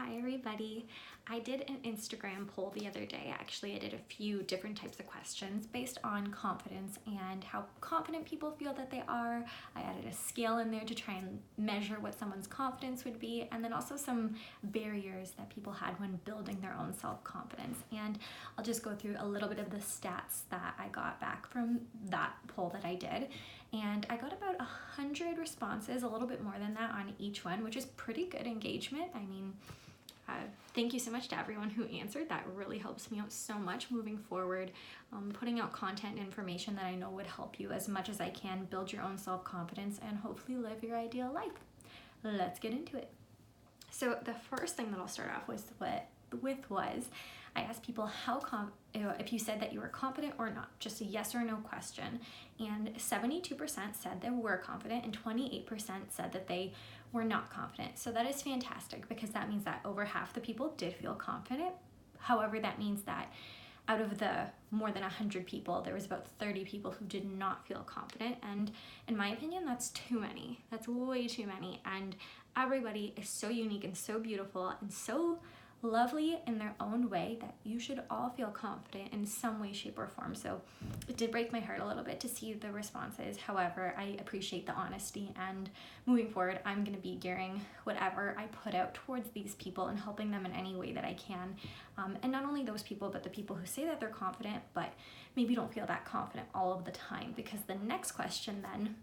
Hi everybody. I did an Instagram poll the other day. Actually, I did a few different types of questions based on confidence and how confident people feel that they are. I added a scale in there to try and measure what someone's confidence would be, and then also some barriers that people had when building their own self-confidence. And I'll just go through a little bit of the stats that I got back from that poll that I did. And I got about 100 responses, a little bit more than that on each one, which is pretty good engagement. I mean, thank you so much to everyone who answered. That really helps me out so much moving forward, putting out content and information that I know would help you as much as I can build your own self-confidence and hopefully live your ideal life. Let's get into it. So the first thing that I'll start off with was I asked people if you said that you were confident or not, just a yes or no question, and 72% said they were confident and 28% said that they were not confident. So that is fantastic because that means that over half the people did feel confident. However, that means that out of the more than 100 people, there was about 30 people who did not feel confident, and in my opinion, that's too many. That's way too many, and everybody is so unique and so beautiful and so lovely in their own way that you should all feel confident in some way, shape, or form. So it did break my heart a little bit to see the responses. However, I appreciate the honesty, and moving forward, I'm going to be gearing whatever I put out towards these people and helping them in any way that I can. And not only those people, but the people who say that they're confident, but maybe don't feel that confident all of the time. Because the next question then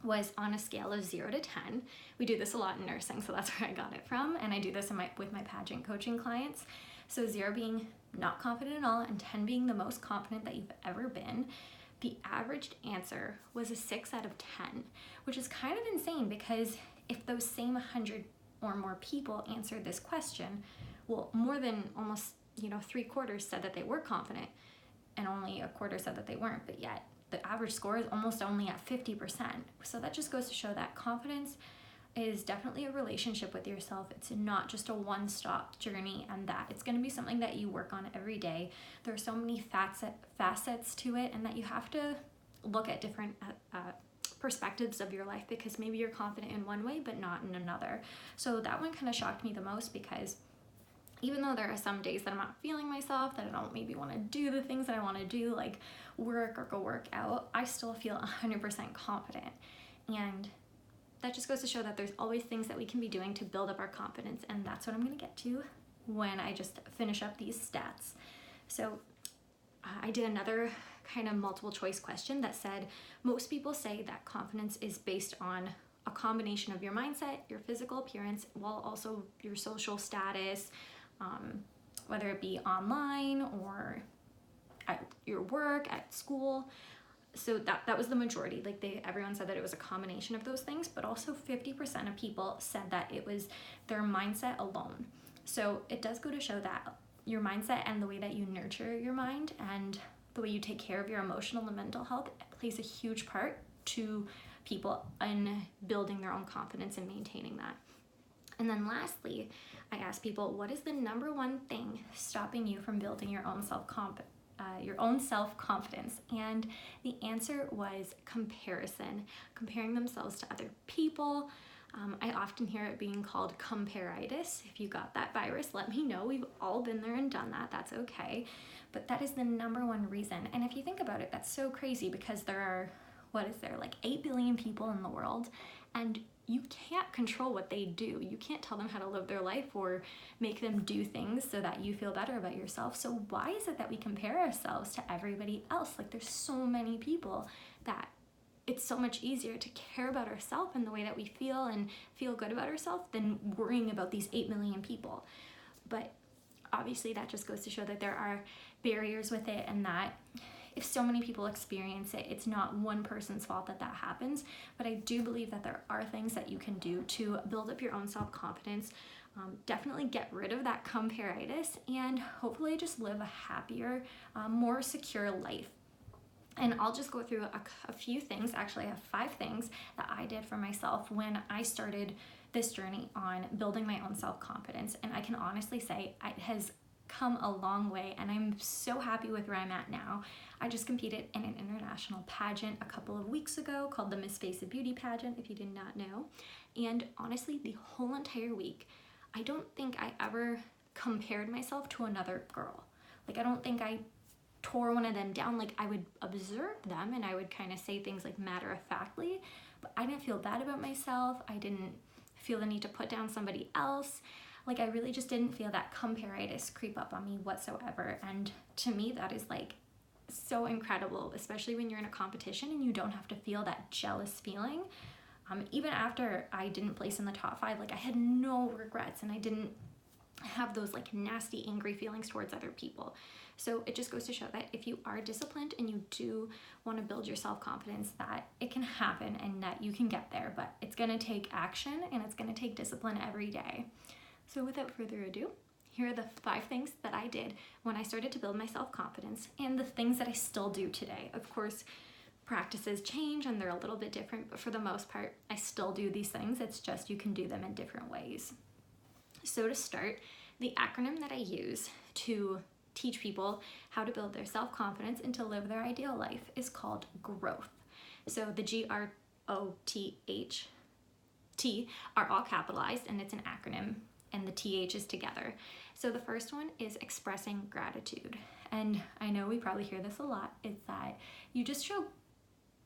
was on a scale of 0 to 10. We do this a lot in nursing, so that's where I got it from, and I do this with my pageant coaching clients. So 0 being not confident at all, and 10 being the most confident that you've ever been. The averaged answer was a 6 out of 10, which is kind of insane because if those same 100 or more people answered this question, well, more than almost 3/4 said that they were confident, and only a quarter said that they weren't, but yet the average score is almost only at 50%. So that just goes to show that confidence is definitely a relationship with yourself. It's not just a one-stop journey, and that it's going to be something that you work on every day. There are so many facets to it, and that you have to look at different perspectives of your life, because maybe you're confident in one way but not in another. So that one kind of shocked me the most, because even though there are some days that I'm not feeling myself, that I don't maybe want to do the things that I want to do, like work or go work out, I still feel 100% confident. And that just goes to show that there's always things that we can be doing to build up our confidence, and that's what I'm going to get to when I just finish up these stats. So I did another kind of multiple choice question that said, most people say that confidence is based on a combination of your mindset, your physical appearance, while also your social status, whether it be online or at your work, at school. So that was the majority. Everyone said that it was a combination of those things, but also 50% of people said that it was their mindset alone. So it does go to show that your mindset and the way that you nurture your mind and the way you take care of your emotional and mental health plays a huge part to people in building their own confidence and maintaining that. And then lastly, I asked people, what is the number one thing stopping you from building your own self-confidence? And the answer was comparison, comparing themselves to other people. I often hear it being called comparitis. If you got that virus, let me know. We've all been there and done that. That's okay. But that is the number one reason. And if you think about it, that's so crazy, because there are, 8 billion people in the world, and you can't control what they do. You can't tell them how to live their life or make them do things so that you feel better about yourself. So why is it that we compare ourselves to everybody else? There's so many people that it's so much easier to care about ourselves and the way that we feel and feel good about ourselves than worrying about these 8 million people. But obviously that just goes to show that there are barriers with it, and that if so many people experience it, it's not one person's fault that happens. But I do believe that there are things that you can do to build up your own self-confidence, definitely get rid of that comparitis, and hopefully just live a happier, more secure life. And I'll just go through a few things. Actually, I have 5 things that I did for myself when I started this journey on building my own self-confidence. And I can honestly say it has come a long way, and I'm so happy with where I'm at now. I just competed in an international pageant a couple of weeks ago called the Miss Face of Beauty pageant, if you did not know. And honestly, the whole entire week, I don't think I ever compared myself to another girl. Like, I don't think I tore one of them down. Like, I would observe them and I would kind of say things like matter-of-factly, but I didn't feel bad about myself. I didn't feel the need to put down somebody else. Like, I really just didn't feel that comparitis creep up on me whatsoever. And to me, that is like so incredible, especially when you're in a competition and you don't have to feel that jealous feeling. Even after I didn't place in the top 5, like, I had no regrets and I didn't have those like nasty, angry feelings towards other people. So it just goes to show that if you are disciplined and you do want to build your self-confidence, that it can happen and that you can get there, but it's going to take action and it's going to take discipline every day. So without further ado, here are the 5 things that I did when I started to build my self-confidence and the things that I still do today. Of course, practices change and they're a little bit different, but for the most part, I still do these things. It's just you can do them in different ways. So to start, the acronym that I use to teach people how to build their self-confidence and to live their ideal life is called growth. So the GROTH are all capitalized and it's an acronym, and the TH is together. So the first one is expressing gratitude. And I know we probably hear this a lot, is that you just show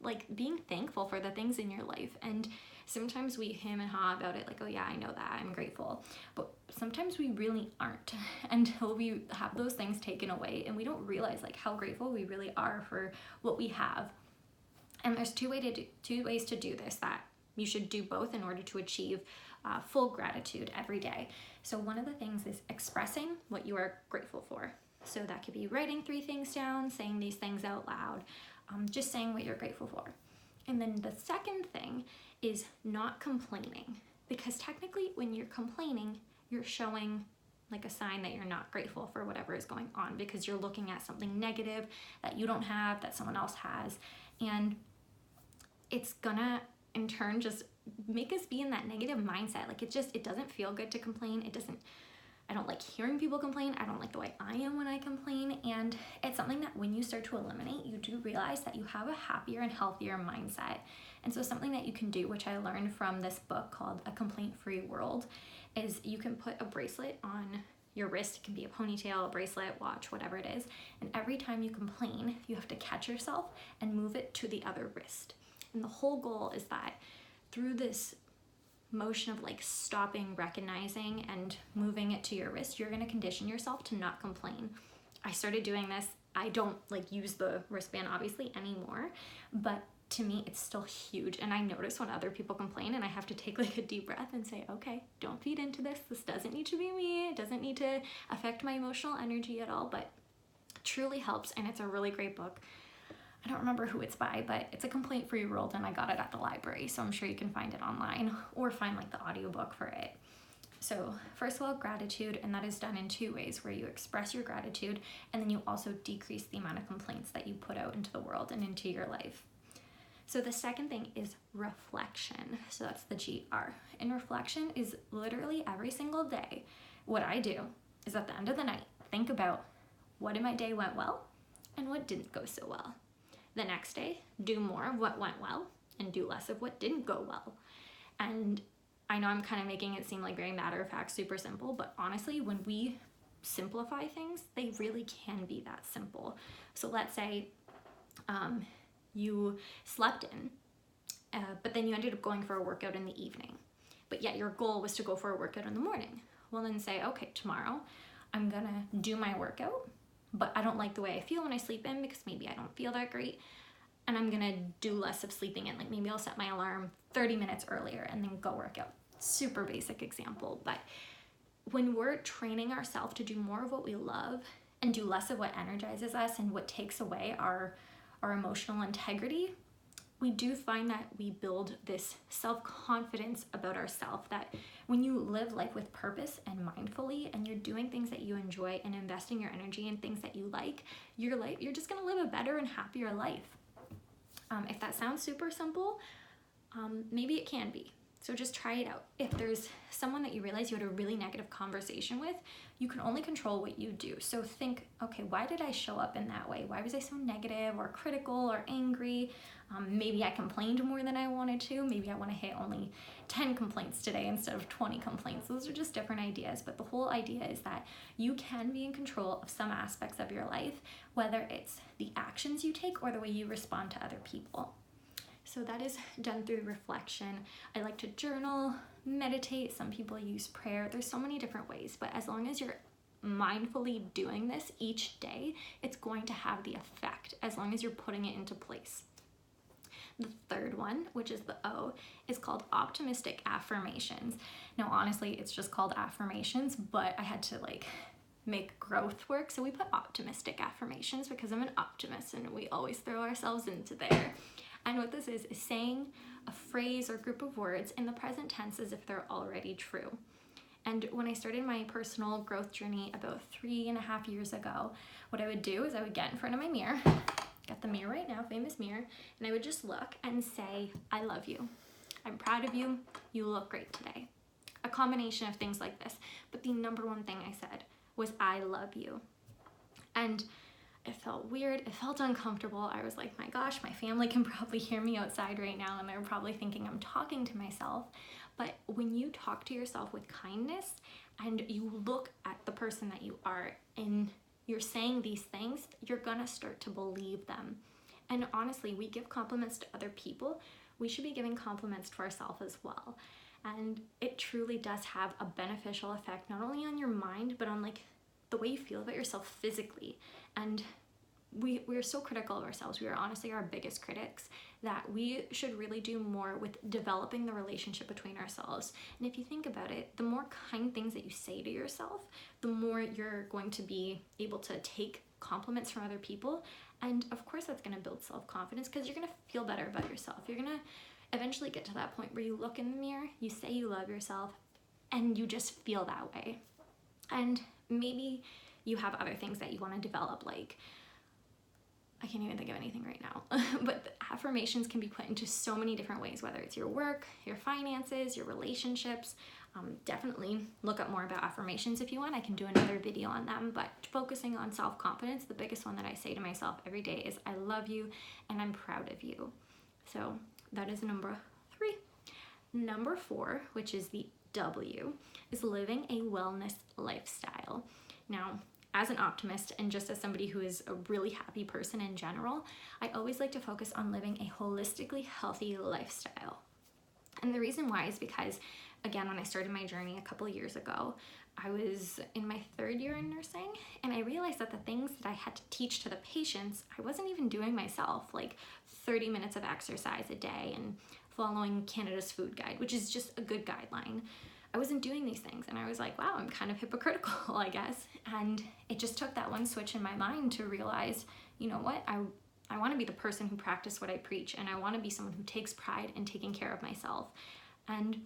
like being thankful for the things in your life. And sometimes we hem and haw about it, like, oh yeah, I know that, I'm grateful. But sometimes we really aren't until we have those things taken away and we don't realize like how grateful we really are for what we have. And there's two ways to do this, that you should do both in order to achieve full gratitude every day. So one of the things is expressing what you are grateful for. So that could be writing 3 things down, saying these things out loud, just saying what you're grateful for. And then the second thing is not complaining, because technically when you're complaining, you're showing like a sign that you're not grateful for whatever is going on, because you're looking at something negative that you don't have, that someone else has. And it's gonna in turn just make us be in that negative mindset. Like, it doesn't feel good to complain. I don't like hearing people complain. I don't like the way I am when I complain. And it's something that when you start to eliminate, you do realize that you have a happier and healthier mindset. And so something that you can do, which I learned from this book called A Complaint-Free World, is you can put a bracelet on your wrist. It can be a ponytail, a bracelet, watch, whatever it is. And every time you complain, you have to catch yourself and move it to the other wrist. And the whole goal is that through this motion of like stopping, recognizing, and moving it to your wrist, you're going to condition yourself to not complain. I started doing this. I don't like use the wristband obviously anymore, but to me it's still huge. And I notice when other people complain and I have to take like a deep breath and say, okay, don't feed into this. This doesn't need to be me. It doesn't need to affect my emotional energy at all, but it truly helps. And it's a really great book. I don't remember who it's by, but it's A Complaint-Free World and I got it at the library, so I'm sure you can find it online or find like the audiobook for it. So first of all, gratitude, and that is done in 2 ways, where you express your gratitude and then you also decrease the amount of complaints that you put out into the world and into your life. So the second thing is reflection. So that's the GR. And reflection is literally every single day. What I do is at the end of the night, think about what in my day went well and what didn't go so well. The next day, do more of what went well and do less of what didn't go well. And I know I'm kind of making it seem like very matter-of-fact, super simple, but honestly, when we simplify things, they really can be that simple. So let's say you slept in, but then you ended up going for a workout in the evening, but yet your goal was to go for a workout in the morning. Well, then say, okay, tomorrow I'm gonna do my workout, but I don't like the way I feel when I sleep in because maybe I don't feel that great. And I'm gonna do less of sleeping in. Like maybe I'll set my alarm 30 minutes earlier and then go work out. Super basic example, but when we're training ourselves to do more of what we love and do less of what energizes us and what takes away our emotional integrity, we do find that we build this self-confidence about ourselves, that when you live life with purpose and mindfully and you're doing things that you enjoy and investing your energy in things that you like, you're just gonna live a better and happier life. If that sounds super simple, maybe it can be. So just try it out. If there's someone that you realize you had a really negative conversation with, you can only control what you do. So think, okay, why did I show up in that way? Why was I so negative or critical or angry? Maybe I complained more than I wanted to. Maybe I want to hit only 10 complaints today instead of 20 complaints. Those are just different ideas. But the whole idea is that you can be in control of some aspects of your life, whether it's the actions you take or the way you respond to other people. So that is done through reflection. I like to journal, meditate. Some people use prayer. There's so many different ways, but as long as you're mindfully doing this each day, it's going to have the effect as long as you're putting it into place. The third one, which is the O, is called optimistic affirmations. Now, honestly, it's just called affirmations, but I had to make growth work. So we put optimistic affirmations because I'm an optimist and we always throw ourselves into there. And what this is saying a phrase or group of words in the present tense as if they're already true. And when I started my personal growth journey about 3.5 years ago, what I would do is I would get in front of my mirror, got the mirror right now, famous mirror, and I would just look and say, I love you. I'm proud of you. You look great today. A combination of things like this. But the number one thing I said was, I love you. And it felt weird. It felt uncomfortable. I was like, my gosh, my family can probably hear me outside right now and they're probably thinking I'm talking to myself. But when you talk to yourself with kindness and you look at the person that you are and you're saying these things, you're gonna start to believe them. And honestly, we give compliments to other people. We should be giving compliments to ourselves as well. And it truly does have a beneficial effect, not only on your mind, but on the way you feel about yourself physically. And we're so critical of ourselves. We are honestly our biggest critics, that we should really do more with developing the relationship between ourselves. And if you think about it, the more kind things that you say to yourself, the more you're going to be able to take compliments from other people. And of course that's going to build self-confidence because you're going to feel better about yourself. You're going to eventually get to that point where you look in the mirror, you say you love yourself, and you just feel that way. And maybe you have other things that you want to develop, I can't even think of anything right now, but the affirmations can be put into so many different ways, whether it's your work, your finances, your relationships. Definitely look up more about affirmations if you want. I can do another video on them, but focusing on self-confidence, the biggest one that I say to myself every day is, I love you and I'm proud of you. So that is number 3. Number 4, which is the W, is living a wellness lifestyle. Now, as an optimist and just as somebody who is a really happy person in general, I always like to focus on living a holistically healthy lifestyle. And the reason why is because, again, when I started my journey a couple of years ago, I was in my 3rd year in nursing, and I realized that the things that I had to teach to the patients, I wasn't even doing myself, 30 minutes of exercise a day and following Canada's food guide, which is just a good guideline. I wasn't doing these things, and I was like, wow, I'm kind of hypocritical, I guess. And it just took that one switch in my mind to realize, you know what, I want to be the person who practices what I preach, and I want to be someone who takes pride in taking care of myself. And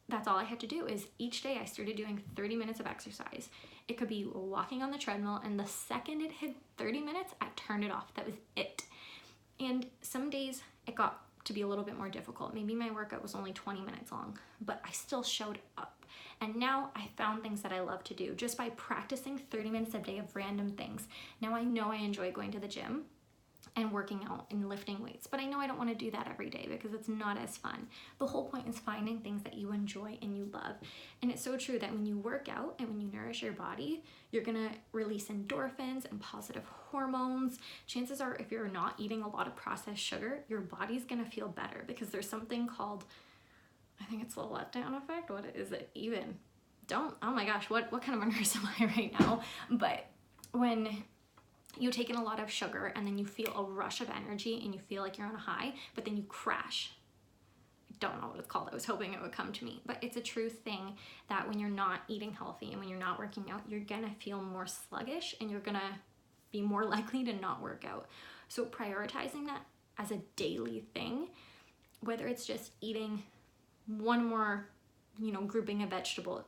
that's all I had to do. Is each day I started doing 30 minutes of exercise. It could be walking on the treadmill, and the second it hit 30 minutes, I turned it off. That was it. And some days it got to be a little bit more difficult. Maybe my workout was only 20 minutes long, but I still showed up. And now I found things that I love to do just by practicing 30 minutes a day of random things. Now I know I enjoy going to the gym and working out and lifting weights, but I know I don't want to do that every day because it's not as fun. The whole point is finding things that you enjoy and you love. And it's so true that when you work out and when you nourish your body, you're gonna release endorphins and positive hormones. Chances are, if you're not eating a lot of processed sugar, your body's gonna feel better because there's something called, I think it's the letdown effect. What is it even? Oh my gosh, what kind of a nurse am I right now? But when you take in a lot of sugar and then you feel a rush of energy and you feel like you're on a high, but then you crash. I don't know what it's called. I was hoping it would come to me, but it's a true thing that when you're not eating healthy and when you're not working out, you're gonna feel more sluggish and you're gonna be more likely to not work out. So prioritizing that as a daily thing, whether it's just eating one more, grouping of vegetable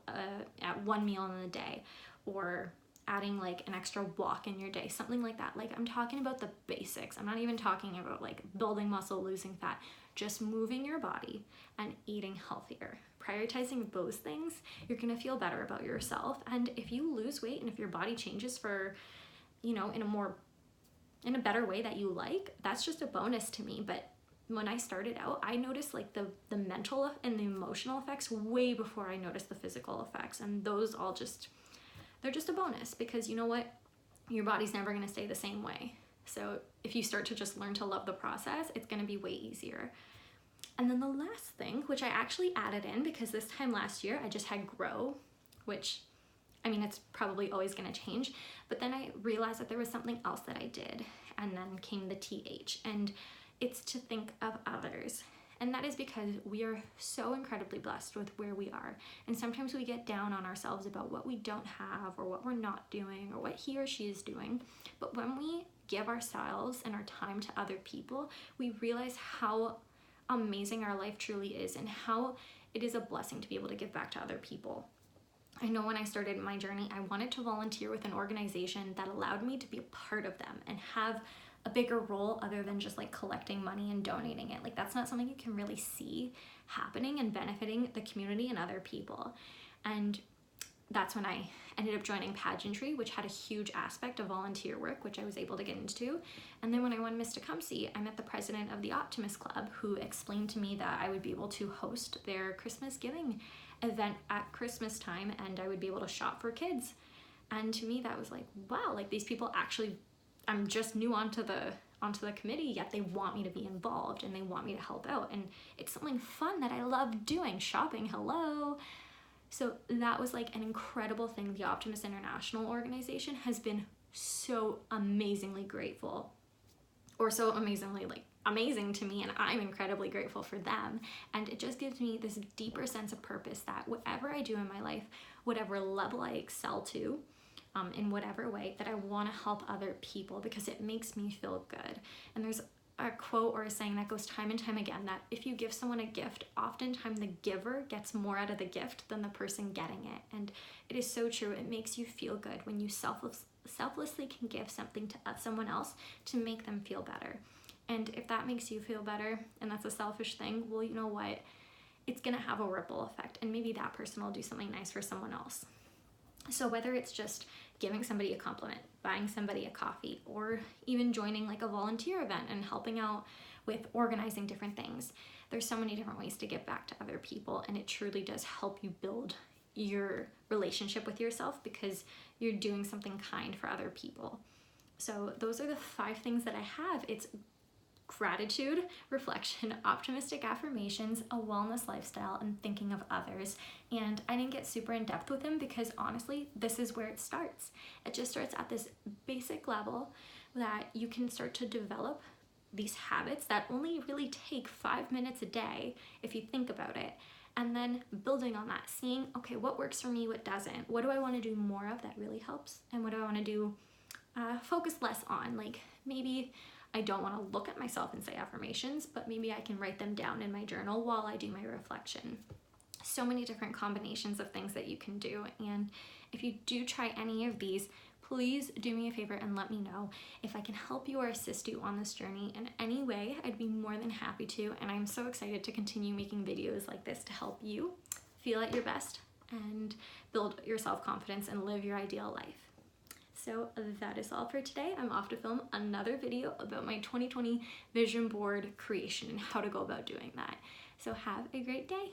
at one meal in the day, or adding an extra walk in your day, something like that. I'm talking about the basics. I'm not even talking about building muscle, losing fat. just moving your body and eating healthier. Prioritizing those things, you're gonna feel better about yourself. And if you lose weight and if your body changes for, in a better way that you like, that's just a bonus to me. But when I started out, I noticed like the mental and the emotional effects way before I noticed the physical effects. And those all they're just a bonus, because you know what? Your body's never gonna stay the same way. So if you start to just learn to love the process, it's gonna be way easier. And then the last thing, which I actually added in because this time last year I just had grow, which, it's probably always gonna change, but then I realized that there was something else that I did, and then came the TH, and it's to think of others. And that is because we are so incredibly blessed with where we are. And sometimes we get down on ourselves about what we don't have, or what we're not doing, or what he or she is doing. But when we give ourselves and our time to other people, we realize how amazing our life truly is, and how it is a blessing to be able to give back to other people. I know when I started my journey, I wanted to volunteer with an organization that allowed me to be a part of them and have a bigger role other than just like collecting money and donating it. Like, that's not something you can really see happening and benefiting the community and other people. And that's when I ended up joining pageantry, which had a huge aspect of volunteer work, which I was able to get into. And then when I won Miss Tecumseh, I met the president of the Optimist Club, who explained to me that I would be able to host their Christmas giving event at Christmas time, and I would be able to shop for kids. And to me, that was like, wow, like these people actually, I'm just new onto the committee, yet they want me to be involved and they want me to help out. And it's something fun that I love doing, shopping, hello. So that was like an incredible thing. The Optimist International organization has been so amazingly grateful, or so amazingly amazing to me, and I'm incredibly grateful for them. And it just gives me this deeper sense of purpose that whatever I do in my life, whatever level I excel to, in whatever way, that I want to help other people because it makes me feel good. And there's a quote or a saying that goes time and time again, that if you give someone a gift, oftentimes the giver gets more out of the gift than the person getting it. And it is so true. It makes you feel good when you selflessly can give something to someone else to make them feel better. And if that makes you feel better, and that's a selfish thing, well, you know what? It's gonna have a ripple effect, and maybe that person will do something nice for someone else. So whether it's just giving somebody a compliment, buying somebody a coffee, or even joining like a volunteer event and helping out with organizing different things, there's so many different ways to give back to other people, and it truly does help you build your relationship with yourself because you're doing something kind for other people. So those are the 5 things that I have. It's gratitude, reflection, optimistic affirmations, a wellness lifestyle, and thinking of others. And I didn't get super in depth with them because honestly, this is where it starts. It just starts at this basic level that you can start to develop these habits that only really take 5 minutes a day if you think about it. And then building on that, seeing, okay, what works for me, what doesn't? What do I want to do more of that really helps? And what do I want to do focus less on? Like maybe I don't want to look at myself and say affirmations, but maybe I can write them down in my journal while I do my reflection. So many different combinations of things that you can do. And if you do try any of these, please do me a favor and let me know. If I can help you or assist you on this journey in any way, I'd be more than happy to. And I'm so excited to continue making videos like this to help you feel at your best and build your self-confidence and live your ideal life. So that is all for today. I'm off to film another video about my 2020 vision board creation and how to go about doing that. So have a great day.